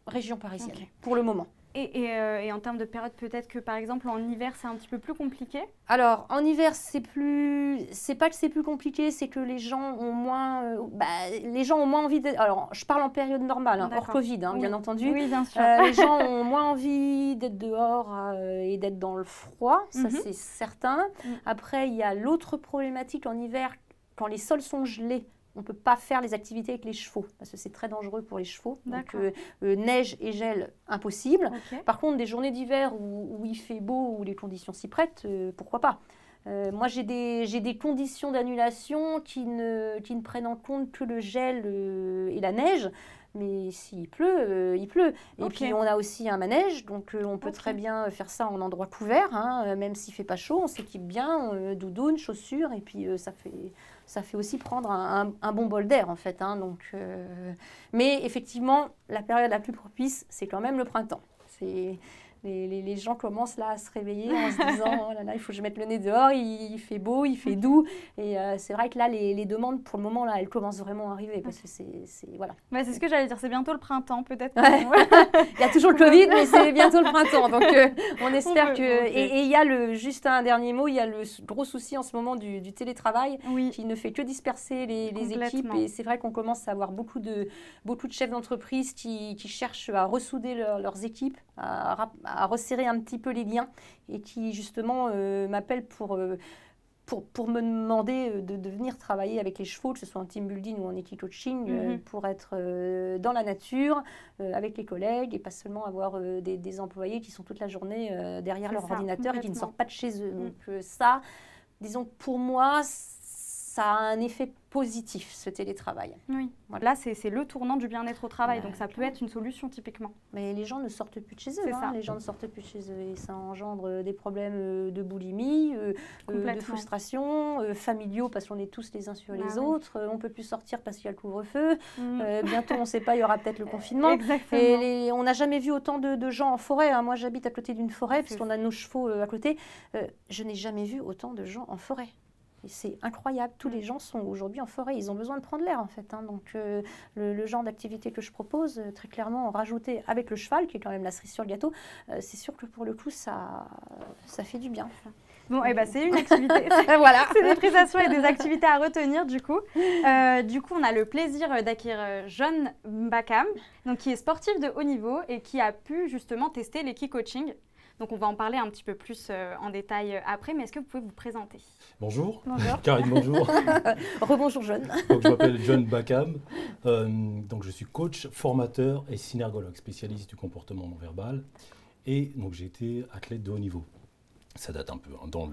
région parisienne pour le moment. Et en termes de période, peut-être que par exemple en hiver c'est un petit peu plus compliqué? Alors en hiver c'est pas que c'est plus compliqué, c'est que les gens ont moins envie d'être. Alors je parle en période normale, hors Covid, bien entendu. Oui, bien sûr. Les gens ont moins envie d'être dehors et d'être dans le froid, ça c'est certain. Après il y a l'autre problématique en hiver, quand les sols sont gelés. On ne peut pas faire les activités avec les chevaux, parce que c'est très dangereux pour les chevaux. Donc, neige et gel, impossible. Par contre, des journées d'hiver où il fait beau, où les conditions s'y prêtent, pourquoi pas. Moi, j'ai des conditions d'annulation qui ne prennent en compte que le gel et la neige. Mais s'il pleut, il pleut. Et puis, on a aussi un manège, donc on peut très bien faire ça en endroit couvert, même s'il ne fait pas chaud, on s'équipe bien, doudoune, chaussures, et puis ça fait aussi prendre un bon bol d'air, en fait. Mais effectivement, la période la plus propice, c'est quand même le printemps. Les gens commencent là à se réveiller en se disant « Oh là là, il faut que je mette le nez dehors, il fait beau, il fait doux ». Et c'est vrai que là, les demandes, pour le moment, là, elles commencent vraiment à arriver parce que voilà. C'est ce que j'allais dire, c'est bientôt le printemps, peut-être. Il y a toujours le Covid, mais c'est bientôt le printemps. Donc, on espère que… Et il y a juste un dernier mot, il y a le gros souci en ce moment du télétravail qui ne fait que disperser les équipes. Et c'est vrai qu'on commence à avoir beaucoup de chefs d'entreprise qui cherchent à ressouder leurs équipes, à resserrer un petit peu les liens et qui justement m'appellent pour me demander de venir travailler avec les chevaux, que ce soit en team building ou en equi-coaching, pour être dans la nature, avec les collègues et pas seulement avoir des employés qui sont toute la journée derrière leur ordinateur et qui ne sortent pas de chez eux. Donc ça, disons pour moi, ça a un effet positif, ce télétravail. Oui, là c'est le tournant du bien-être au travail, donc ça peut être une solution typiquement. Mais les gens ne sortent plus de chez eux, les gens ne sortent plus de chez eux et ça engendre des problèmes de boulimie, de frustration, familiaux parce qu'on est tous les uns sur les autres, on ne peut plus sortir parce qu'il y a le couvre-feu, bientôt on ne sait pas, il y aura peut-être le confinement. Et on n'a jamais vu autant de gens en forêt, Moi j'habite à côté d'une forêt puisqu'on a nos chevaux à côté, je n'ai jamais vu autant de gens en forêt. C'est incroyable, tous les gens sont aujourd'hui en forêt, ils ont besoin de prendre l'air en fait. Donc le genre d'activité que je propose, très clairement, rajouter avec le cheval, qui est quand même la cerise sur le gâteau, c'est sûr que pour le coup, ça fait du bien. Bon, c'est une activité. Voilà. C'est des prestations et des activités à retenir du coup. On a le plaisir d'acquérir John Bacam, qui est sportif de haut niveau et qui a pu justement tester l'equi-coaching. Donc, on va en parler un petit peu plus en détail après, mais est-ce que vous pouvez vous présenter? Bonjour. Karine, bonjour. Rebonjour, John. Donc, je m'appelle John Bacam. Donc, je suis coach, formateur et synergologue, spécialiste du comportement non verbal. Et donc, j'ai été athlète de haut niveau. Ça date un peu dans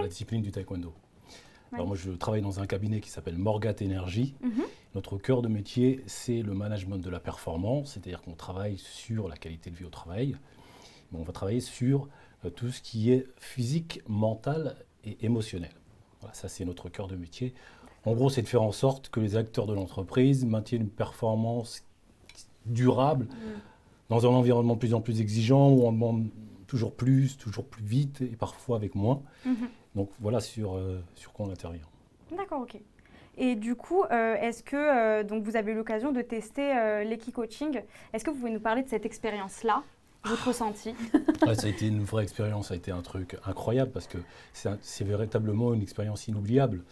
la discipline du taekwondo. Alors, moi, je travaille dans un cabinet qui s'appelle Morgat Energy. Notre cœur de métier, c'est le management de la performance, c'est-à-dire qu'on travaille sur la qualité de vie au travail. On va travailler sur tout ce qui est physique, mental et émotionnel. Voilà, ça, c'est notre cœur de métier. En gros, c'est de faire en sorte que les acteurs de l'entreprise maintiennent une performance durable dans un environnement de plus en plus exigeant où on demande toujours plus vite et parfois avec moins. Donc, voilà sur quoi on intervient. D'accord, ok. Et du coup, est-ce que donc vous avez eu l'occasion de tester l'équi-coaching? Est-ce que vous pouvez nous parler de cette expérience-là, votre ressenti? Ouais, ça a été une vraie expérience, ça a été un truc incroyable parce que c'est véritablement une expérience inoubliable.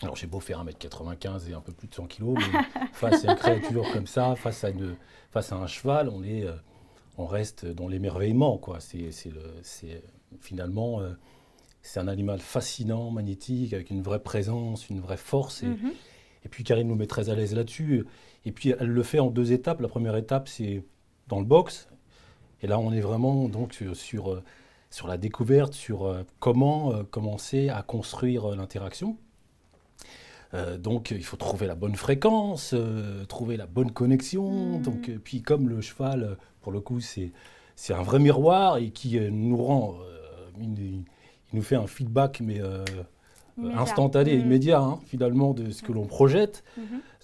Alors j'ai beau faire 1m95 et un peu plus de 100 kg, mais face à une créature comme ça, face à un cheval, on reste dans l'émerveillement, quoi. Finalement, c'est un animal fascinant, magnétique, avec une vraie présence, une vraie force. Et puis Karine nous met très à l'aise là-dessus. Et puis elle le fait en 2 étapes. La première étape, c'est dans le box. Et là, on est vraiment donc sur la découverte, sur comment commencer à construire l'interaction. Donc, il faut trouver la bonne fréquence, trouver la bonne connexion. Donc, puis, comme le cheval, pour le coup, c'est un vrai miroir et qui nous rend, il nous fait un feedback, mais instantané et immédiat, hein, finalement, de ce que l'on projette,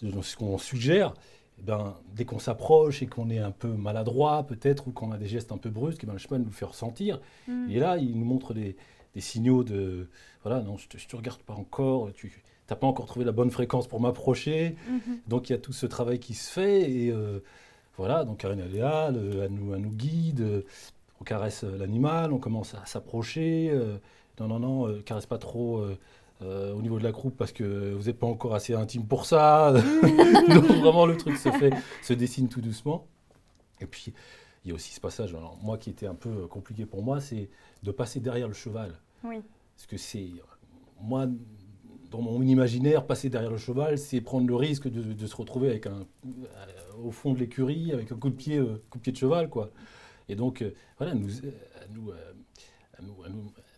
de ce qu'on suggère. Eh ben, dès qu'on s'approche et qu'on est un peu maladroit, peut-être, ou qu'on a des gestes un peu brusques, eh ben, le cheval nous le fait ressentir. Et là, il nous montre des signaux de voilà, non, je te regarde pas encore, tu n'as pas encore trouvé la bonne fréquence pour m'approcher. Donc il y a tout ce travail qui se fait. Et voilà, donc Karine elle est là, elle nous guide, on caresse l'animal, on commence à s'approcher. Non, caresse pas trop. Au niveau de la croupe parce que vous n'êtes pas encore assez intime pour ça. Donc vraiment le truc se dessine tout doucement. Et puis il y a aussi ce passage, alors, moi qui était un peu compliqué pour moi, c'est de passer derrière le cheval. Oui. Parce que c'est, moi, dans mon imaginaire, passer derrière le cheval, c'est prendre le risque de se retrouver avec au fond de l'écurie avec un coup de pied de cheval, quoi. Et donc voilà, elle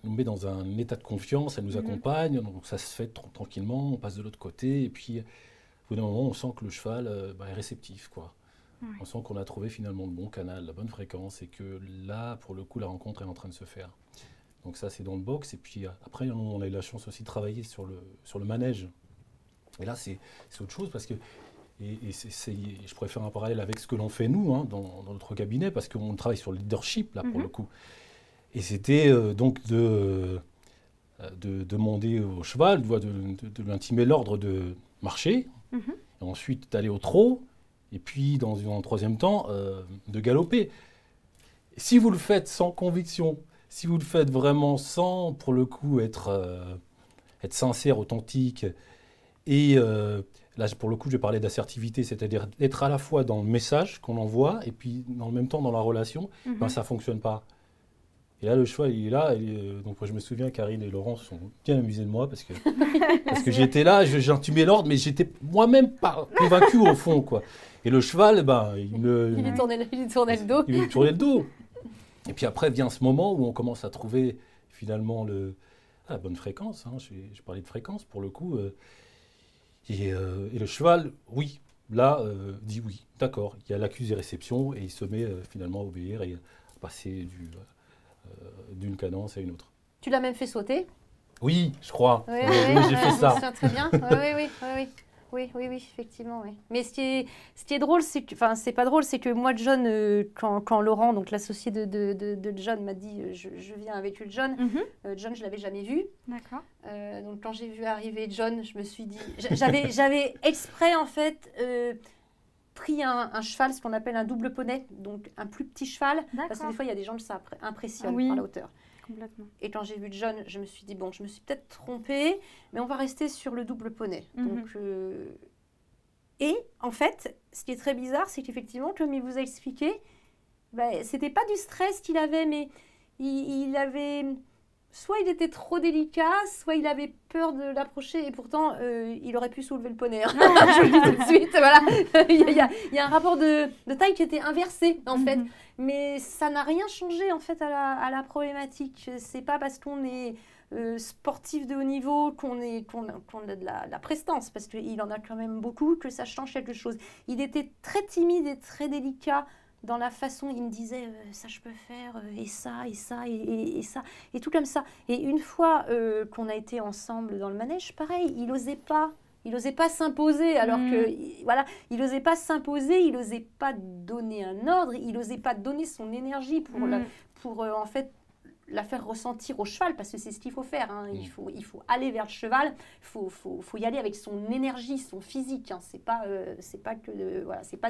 nous met dans un état de confiance, elle nous accompagne, donc ça se fait tranquillement, on passe de l'autre côté, et puis au bout d'un moment, on sent que le cheval est réceptif, quoi. On sent qu'on a trouvé finalement le bon canal, la bonne fréquence, et que là, pour le coup, la rencontre est en train de se faire. Donc ça, c'est dans le box, et puis après, on a eu la chance aussi de travailler sur le manège. Et là, c'est autre chose, parce que je pourrais faire un parallèle avec ce que l'on fait nous, hein, dans notre cabinet, parce qu'on travaille sur le leadership, là, pour le coup. Et c'était donc de demander au cheval, de lui intimer l'ordre de marcher, et ensuite d'aller au trot, et puis dans un troisième temps, de galoper. Si vous le faites sans conviction, si vous le faites vraiment sans, pour le coup, être sincère, authentique, et là, pour le coup, je vais parler d'assertivité, c'est-à-dire d'être à la fois dans le message qu'on envoie, et puis dans le même temps dans la relation, ben, ça ne fonctionne pas. Et là, le cheval, il est là. Donc, je me souviens, Karine et Laurent se sont bien amusés de moi parce que j'étais là, j'intimais l'ordre, mais j'étais moi-même pas convaincu au fond, quoi. Et le cheval, ben, il lui tournait le dos. Il lui tournait le dos. Et puis après vient ce moment où on commence à trouver finalement la bonne fréquence. Hein. Je parlais de fréquence pour le coup. Et le cheval, oui, là, dit oui. D'accord, il y a l'accusé réception et il se met finalement à obéir et à passer d'une cadence à une autre. Tu l'as même fait sauter? Oui, je crois. Oui, j'ai fait ça. Très bien. Oui, effectivement. Oui. Mais ce qui est drôle, c'est que, enfin, c'est pas drôle, c'est que moi, John, quand Laurent, donc l'associé de John, m'a dit je viens avec John, John, je l'avais jamais vu. D'accord. Donc quand j'ai vu arriver John, je me suis dit, j'avais exprès en fait pris un cheval, ce qu'on appelle un double poney, donc un plus petit cheval, parce que des fois il y a des gens que ça impressionne par la hauteur. Complètement. Et quand j'ai vu John, je me suis dit, bon, je me suis peut-être trompée, mais on va rester sur le double poney. Donc, et en fait, ce qui est très bizarre, c'est qu'effectivement, comme il vous a expliqué, c'était pas du stress qu'il avait, mais il avait... Soit il était trop délicat, soit il avait peur de l'approcher, et pourtant, il aurait pu soulever le poney. Hein. Je le dis tout de suite, voilà. Il y a un rapport de taille qui était inversé, en fait. Mais ça n'a rien changé, en fait, à la problématique. C'est pas parce qu'on est sportif de haut niveau qu'on a de la prestance, parce qu'il en a quand même beaucoup, que ça change quelque chose. Il était très timide et très délicat dans la façon, il me disait ça je peux faire, et ça, et tout comme ça. Et une fois qu'on a été ensemble dans le manège, pareil, il n'osait pas s'imposer, alors que, voilà, il n'osait pas s'imposer, il n'osait pas donner un ordre, il n'osait pas donner son énergie pour en fait, la faire ressentir au cheval, parce que c'est ce qu'il faut faire. Hein. Il faut aller vers le cheval, il faut y aller avec son énergie, son physique. Hein. C'est pas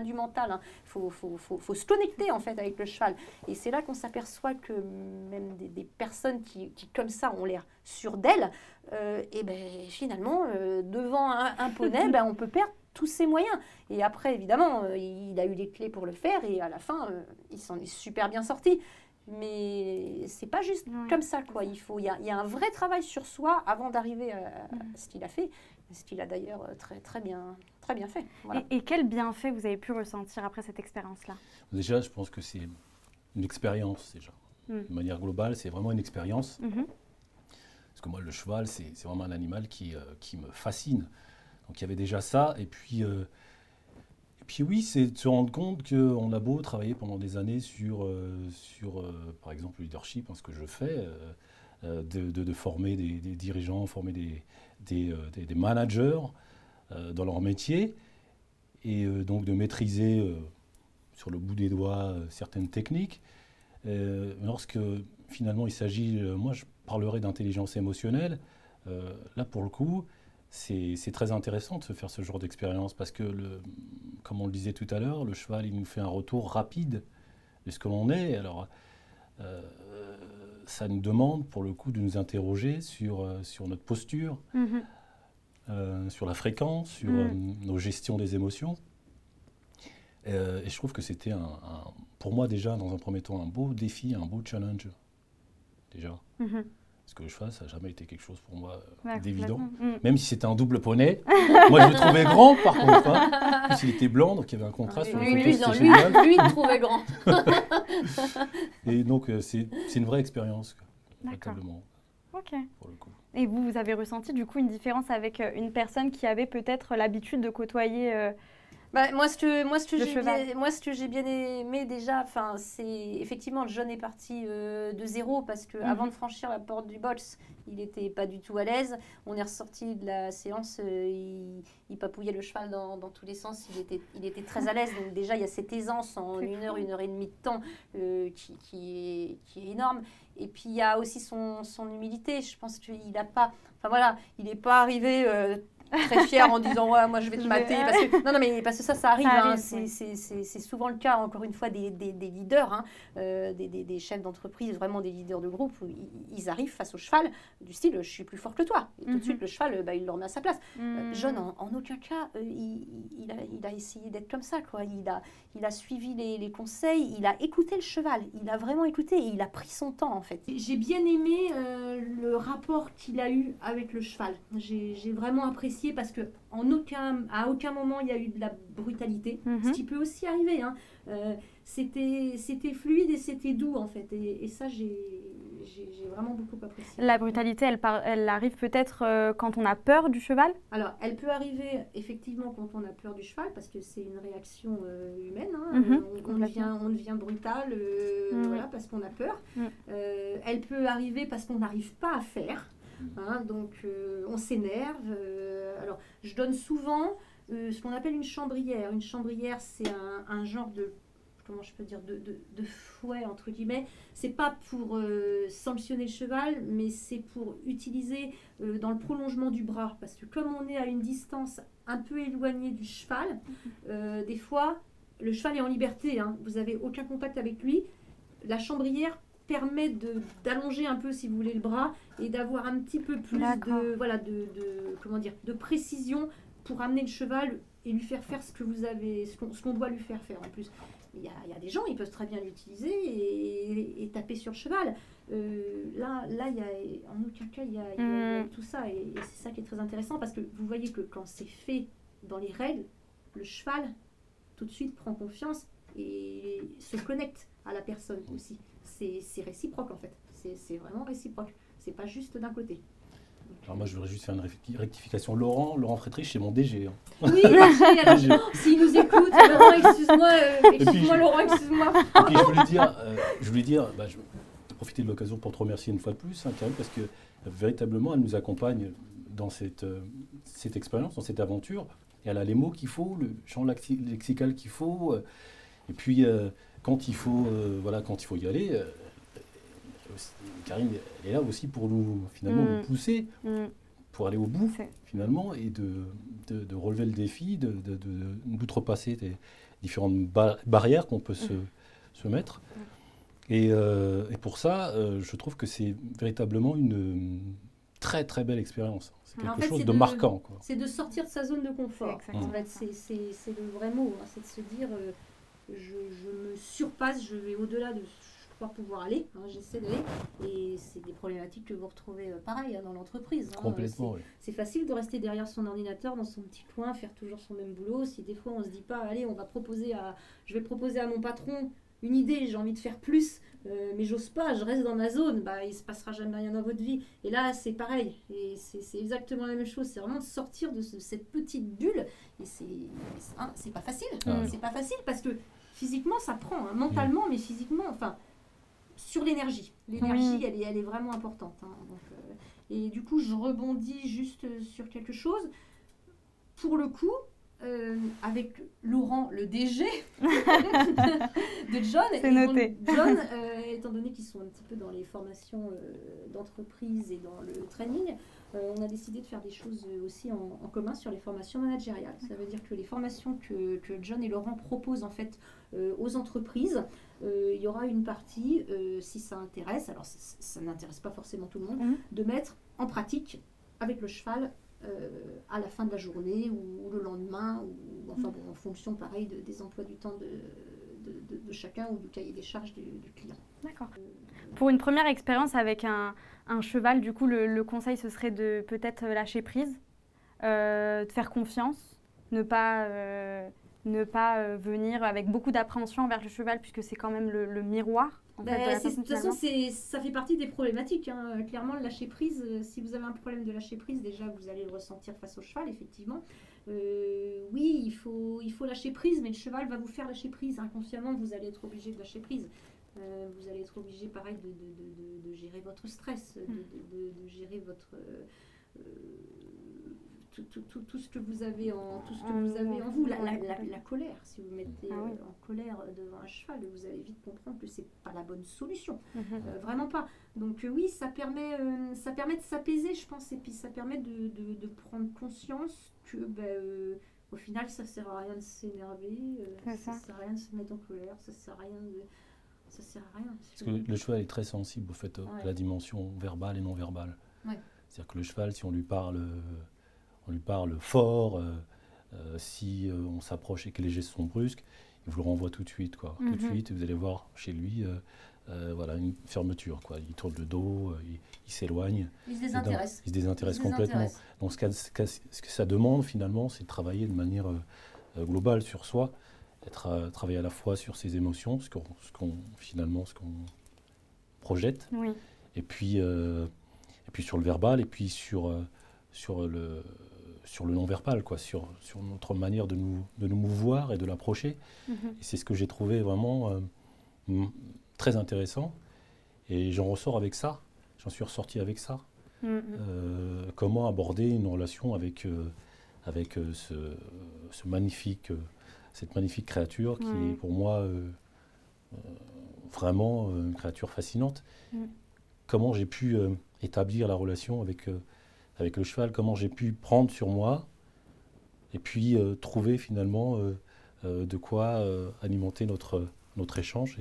du mental. Hein. Faut se connecter en fait avec le cheval. Et c'est là qu'on s'aperçoit que même des personnes qui comme ça ont l'air sûres d'elles, et ben finalement devant un poney, ben, on peut perdre tous ses moyens. Et après, évidemment, il a eu les clés pour le faire et à la fin, il s'en est super bien sorti. Mais c'est pas juste comme ça, quoi. Il y a un vrai travail sur soi avant d'arriver à ce qu'il a fait, ce qu'il a d'ailleurs très bien fait. Voilà. Et quel bienfait vous avez pu ressentir après cette expérience-là? Déjà, je pense que c'est une expérience, déjà. De manière globale, c'est vraiment une expérience. Parce que moi, le cheval, c'est vraiment un animal qui me fascine. Donc il y avait déjà ça, et puis oui, c'est de se rendre compte qu'on a beau travailler pendant des années sur par exemple, le leadership, hein, ce que je fais, de former des dirigeants, former des managers dans leur métier, et donc de maîtriser sur le bout des doigts certaines techniques. Lorsque finalement il s'agit, moi je parlerai d'intelligence émotionnelle, là pour le coup, c'est très intéressant de se faire ce genre d'expérience parce que, comme on le disait tout à l'heure, le cheval, il nous fait un retour rapide de ce que l'on est. Alors, ça nous demande, pour le coup, de nous interroger sur notre posture, sur la fréquence, sur nos gestions des émotions. Et je trouve que c'était, pour moi déjà, dans un premier temps, un beau défi, un beau challenge, déjà. Parce que le cheval, ça n'a jamais été quelque chose pour moi d'évident. Même si c'était un double poney. Moi, je le trouvais grand, par contre. Hein. En plus, il était blanc, donc il y avait un contraste. Lui, il trouvait grand. Et donc, c'est une vraie expérience, véritablement. Ok. Pour le coup. Et vous avez ressenti, du coup, une différence avec une personne qui avait peut-être l'habitude de côtoyer... moi, ce que j'ai bien aimé déjà, c'est effectivement le jeune est parti de zéro parce qu'avant de franchir la porte du box, il n'était pas du tout à l'aise. On est ressorti de la séance, il papouillait le cheval dans tous les sens, il était très à l'aise. Donc déjà, il y a cette aisance en une heure et demie de temps qui est énorme. Et puis, il y a aussi son humilité. Je pense qu'il n'a pas... il n'est pas arrivé... très fier en disant ouais, moi je vais te mater parce que ça arrive, hein, c'est souvent le cas encore une fois des leaders, hein, des chefs d'entreprise, vraiment des leaders de groupe où ils arrivent face au cheval du style je suis plus fort que toi et tout de suite le cheval il le remet à sa place. John en aucun cas il a essayé d'être comme ça, quoi. Il a suivi les conseils, il a écouté le cheval, il a vraiment écouté et il a pris son temps en fait. J'ai bien aimé le rapport qu'il a eu avec le cheval, j'ai vraiment apprécié parce que à aucun moment il y a eu de la brutalité, ce qui peut aussi arriver, hein. C'était fluide et c'était doux en fait, et ça j'ai vraiment beaucoup apprécié. La brutalité, elle arrive peut-être quand on a peur du cheval? Alors, elle peut arriver effectivement quand on a peur du cheval parce que c'est une réaction humaine, hein. On devient brutal parce qu'on a peur. Elle peut arriver parce qu'on n'arrive pas à faire. Hein, donc on s'énerve. Alors je donne souvent ce qu'on appelle une chambrière. Une chambrière, c'est un genre de, comment je peux dire, de fouet entre guillemets. C'est pas pour sanctionner le cheval, mais c'est pour utiliser dans le prolongement du bras, parce que comme on est à une distance un peu éloignée du cheval, des fois le cheval est en liberté, hein, vous avez aucun contact avec lui. La chambrière permet d'allonger un peu, si vous voulez, le bras et d'avoir un petit peu plus de précision pour amener le cheval et lui faire faire ce qu'on doit lui faire faire. En plus, il y a des gens, ils peuvent très bien l'utiliser et taper sur le cheval. Là, en aucun cas, il y a tout ça, et c'est ça qui est très intéressant parce que vous voyez que quand c'est fait dans les règles, le cheval tout de suite prend confiance et se connecte à la personne aussi. C'est réciproque en fait, c'est vraiment réciproque, c'est pas juste d'un côté. Alors moi je voudrais juste faire une rectification. Laurent Frétrich, c'est mon DG. Hein. Oui, alors s'il nous écoute, Laurent, excuse-moi Laurent, excuse-moi. Et puis je voulais dire, je vais profiter de l'occasion pour te remercier une fois de plus, hein, Karine, parce que véritablement elle nous accompagne dans cette expérience, dans cette aventure, et elle a les mots qu'il faut, le champ lexical qu'il faut, et puis quand il faut y aller, Karine, elle est là aussi pour nous, finalement, nous pousser, pour aller au bout, finalement, et de relever le défi, d'outrepasser les différentes barrières qu'on peut se mettre. Et pour ça, je trouve que c'est véritablement une très très belle expérience. C'est quelque chose de marquant. C'est de sortir de sa zone de confort. En fait, c'est le vrai mot. Hein, c'est de se dire, je me surpasse, je vais au-delà de je crois pouvoir aller. Hein, j'essaie d'aller. Et c'est des problématiques que vous retrouvez pareil dans l'entreprise. Hein, complètement, oui. C'est facile de rester derrière son ordinateur, dans son petit coin, faire toujours son même boulot. Si des fois on se dit pas, allez, je vais proposer à mon patron une idée, j'ai envie de faire plus, mais j'ose pas, je reste dans ma zone, il se passera jamais rien dans votre vie. Et là, c'est pareil, et c'est exactement la même chose, c'est vraiment de sortir de cette petite bulle, et c'est pas facile, c'est pas facile parce que physiquement ça prend, hein, mentalement, mais physiquement, enfin, sur l'énergie, elle est vraiment importante. Hein, donc, et du coup, je rebondis juste sur quelque chose, pour le coup, avec Laurent, le DG de John. C'est noté. John, étant donné qu'ils sont un petit peu dans les formations d'entreprise et dans le training, on a décidé de faire des choses aussi en commun sur les formations managériales. Ça veut dire que les formations que John et Laurent proposent en fait aux entreprises, il y aura une partie, si ça intéresse, alors ça n'intéresse pas forcément tout le monde, de mettre en pratique avec le cheval à la fin de la journée ou le lendemain, ou enfin bon, en fonction pareil des emplois du temps de chacun ou du cahier des charges du client. D'accord. Pour une première expérience avec un cheval, du coup, le conseil, ce serait de peut-être lâcher prise, de faire confiance, ne pas venir avec beaucoup d'appréhension envers le cheval, puisque c'est quand même le miroir. De toute façon, ça fait partie des problématiques. Hein. Clairement, le lâcher prise, si vous avez un problème de lâcher prise, déjà, vous allez le ressentir face au cheval, effectivement. Oui, il faut lâcher prise, mais le cheval va vous faire lâcher prise. Inconsciemment, vous allez être obligé de lâcher prise. Vous allez être obligé, pareil, de gérer votre stress, de gérer votre... tout ce que vous avez en vous, la colère. Si vous mettez en colère devant un cheval, vous allez vite comprendre que c'est pas la bonne solution, vraiment pas. Donc oui, ça permet de s'apaiser, je pense, et puis ça permet de prendre conscience que au final, ça sert à rien de s'énerver, ça sert à rien de se mettre en colère, ça sert à rien. Parce que le cheval est très sensible au fait à la dimension verbale et non verbale. C'est-à-dire que le cheval, si on lui parle fort, si on s'approche et que les gestes sont brusques, il vous le renvoie tout de suite. Tout de suite, vous allez voir chez lui une fermeture. Il tourne le dos, il s'éloigne. Il se désintéresse complètement. Donc ce que ça demande finalement, c'est de travailler de manière globale sur soi, travailler à la fois sur ses émotions, ce qu'on projette, et puis sur le verbal, et puis sur le non-verbal, sur notre manière de nous mouvoir et de l'approcher. Et c'est ce que j'ai trouvé vraiment très intéressant. Et j'en ressors avec ça. J'en suis ressorti avec ça. Comment aborder une relation avec cette magnifique créature qui est pour moi vraiment une créature fascinante. Comment j'ai pu établir la relation avec le cheval, comment j'ai pu prendre sur moi et puis trouver finalement de quoi alimenter notre échange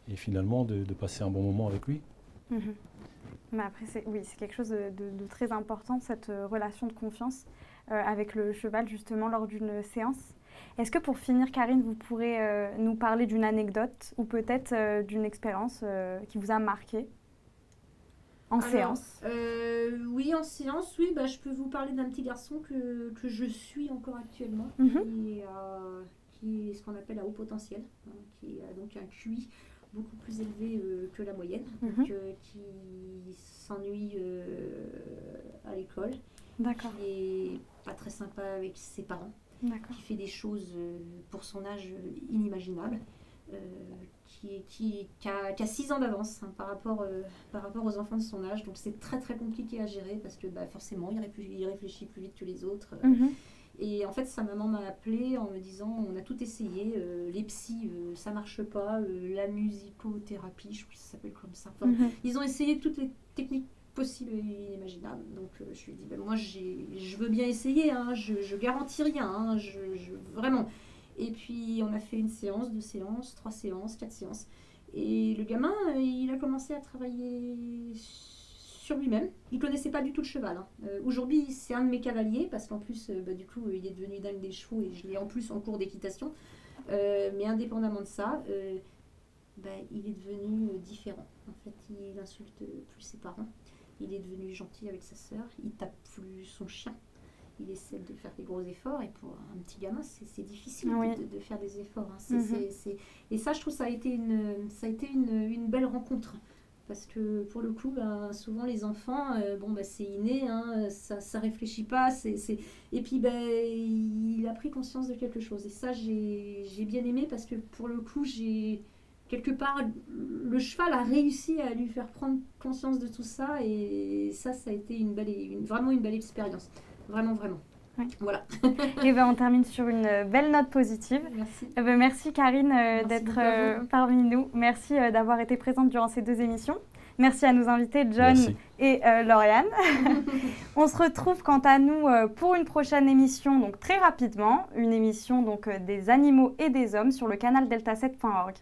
et finalement de passer un bon moment avec lui. Mais après, c'est quelque chose de très important, cette relation de confiance avec le cheval justement lors d'une séance. Est-ce que pour finir, Karine, vous pourrez nous parler d'une anecdote ou peut-être d'une expérience qui vous a marqué en séance? Oui, en séance, oui. Je peux vous parler d'un petit garçon que je suis encore actuellement, qui est ce qu'on appelle à haut potentiel, qui a donc un QI beaucoup plus élevé que la moyenne, qui s'ennuie à l'école, qui est pas très sympa avec ses parents, qui fait des choses pour son âge inimaginables. Qui a 6 ans d'avance par rapport aux enfants de son âge. Donc c'est très très compliqué à gérer parce que forcément il réfléchit plus vite que les autres. Et en fait, sa maman m'a appelée en me disant, on a tout essayé, les psys, ça marche pas, la musicothérapie, je crois que ça s'appelle comme ça. Enfin, ils ont essayé toutes les techniques possibles et inimaginables. Donc je lui ai dit, ben, moi je veux bien essayer, hein, je garantis rien, hein, vraiment. Et puis on a fait une séance, 2 séances, 3 séances, 4 séances. Et le gamin, il a commencé à travailler sur lui-même. Il ne connaissait pas du tout le cheval. Hein. Aujourd'hui, c'est un de mes cavaliers, parce qu'en plus, du coup, il est devenu dingue des chevaux et je l'ai en plus en cours d'équitation. Mais indépendamment de ça, il est devenu différent. En fait, il n'insulte plus ses parents. Il est devenu gentil avec sa sœur. Il tape plus son chien. Il essaie de faire des gros efforts. Et pour un petit gamin, c'est difficile de faire des efforts. Hein. Et ça, je trouve, ça a été une belle rencontre. Parce que pour le coup, souvent les enfants, c'est inné, hein, ça réfléchit pas. Et puis il a pris conscience de quelque chose. Et ça, j'ai bien aimé parce que pour le coup, quelque part, le cheval a réussi à lui faire prendre conscience de tout ça. Et ça a été vraiment une belle expérience. Vraiment, vraiment. Oui. Voilà. Et on termine sur une belle note positive. Merci. Merci Karine d'être parmi nous. Merci d'avoir été présente durant ces 2 émissions. Merci à nos invités John et Lauriane. On se retrouve quant à nous pour une prochaine émission, donc très rapidement, une émission donc, des animaux et des hommes sur le canal delta7.org.